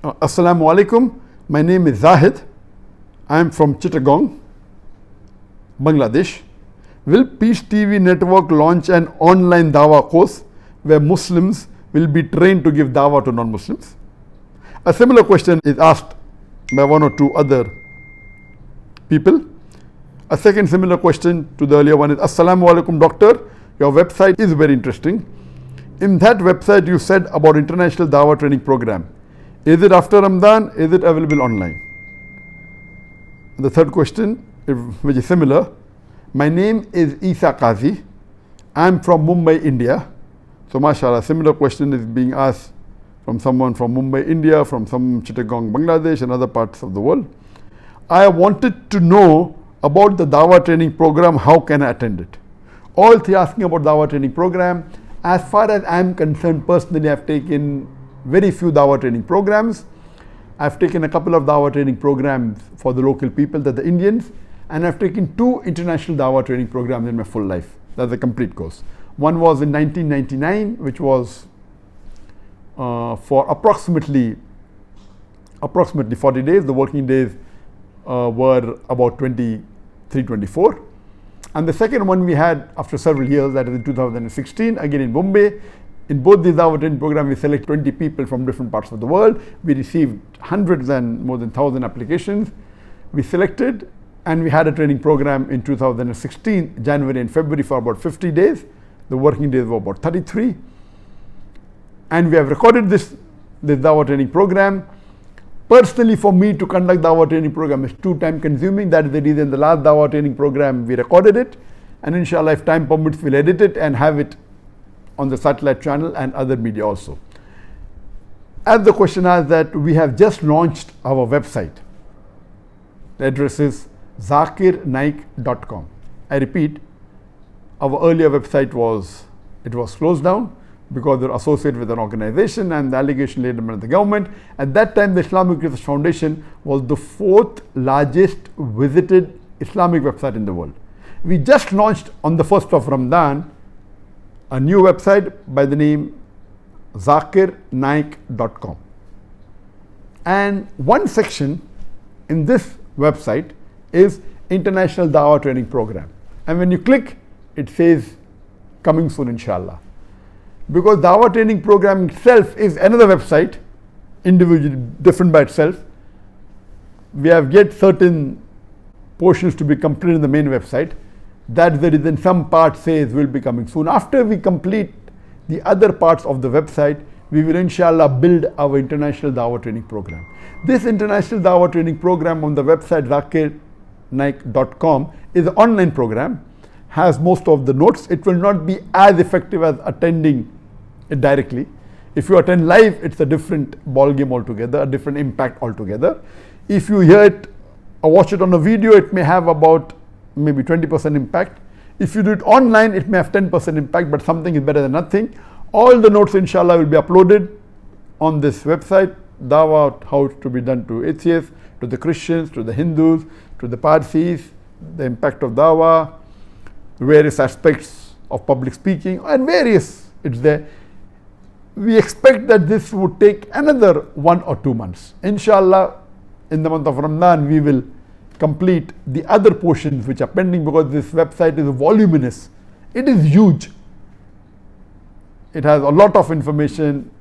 Assalamu alaikum. My name is Zaheed. I am from Chittagong, Bangladesh. Will Peace TV network launch an online Dawah course where Muslims will be trained to give Dawah to non-Muslims? A similar question is asked by one or two other people. A second similar question to the earlier one is, Assalamu alaikum doctor, your website is very interesting. In that website you said about international Dawah training program. Is it after Ramadan? Is it available online? The third question, which is similar. My name is Isa Qazi. I am from Mumbai, India. So mashallah, similar question is being asked from someone from Mumbai, India, from some Chittagong, Bangladesh and other parts of the world. I wanted to know about the Dawah training program. How can I attend it? All three asking about Dawah training program. As far as I am concerned, personally, I have taken very few Dawah training programs. I've taken a couple of Dawah training programs for the local people, that the Indians, and I've taken 2 international Dawah training programs in my full life. That's a complete course. One was in 1999, which was for approximately 40 days. The working days were about 23, 24. And the second one we had after several years, that is in 2016, again in Bombay. In both these Dawah training programs, we select 20 people from different parts of the world. We received hundreds and more than 1,000 applications. We selected, and we had a training program in 2016, January and February, for about 50 days. The working days were about 33. And we have recorded this Dawah training program. Personally, for me to conduct Dawah training program is too time consuming. That is the reason the last Dawah training program we recorded it. And inshallah, if time permits, we'll edit it and have it on the satellite channel and other media also. As the question asked, that we have just launched our website. The address is ZakirNaik.com. I repeat, our earlier website was closed down because they're associated with an organization and the allegation laid by the government. At that time, the Islamic Research Foundation was the 4th largest visited Islamic website in the world. We just launched on the 1st of Ramadan a new website by the name ZakirNaik.com. And one section in this website is International Dawah Training Program. And when you click, it says coming soon inshallah. Because Dawah Training Program itself is another website, individually different by itself. We have yet certain portions to be completed in the main website. That there is in some part says will be coming soon. After we complete the other parts of the website, we will inshallah build our international Dawah training program. This international Dawah training program on the website ZakirNaik.com is an online program, has most of the notes. It will not be as effective as attending it directly. If you attend live, it's a different ball game altogether, a different impact altogether. If you hear it or watch it on a video, it may have about maybe 20% impact. If you do it online, it may have 10% impact, but something is better than nothing. All the notes inshallah will be uploaded on this website. Dawah, how to be done to atheists, to the Christians, to the Hindus, to the Parsis, the impact of Dawah, various aspects of public speaking, and various, it's there. We expect that this would take another 1 or 2 months. Inshallah, in the month of Ramadan, we will complete the other portions which are pending, because this website is voluminous. It is huge. It has a lot of information,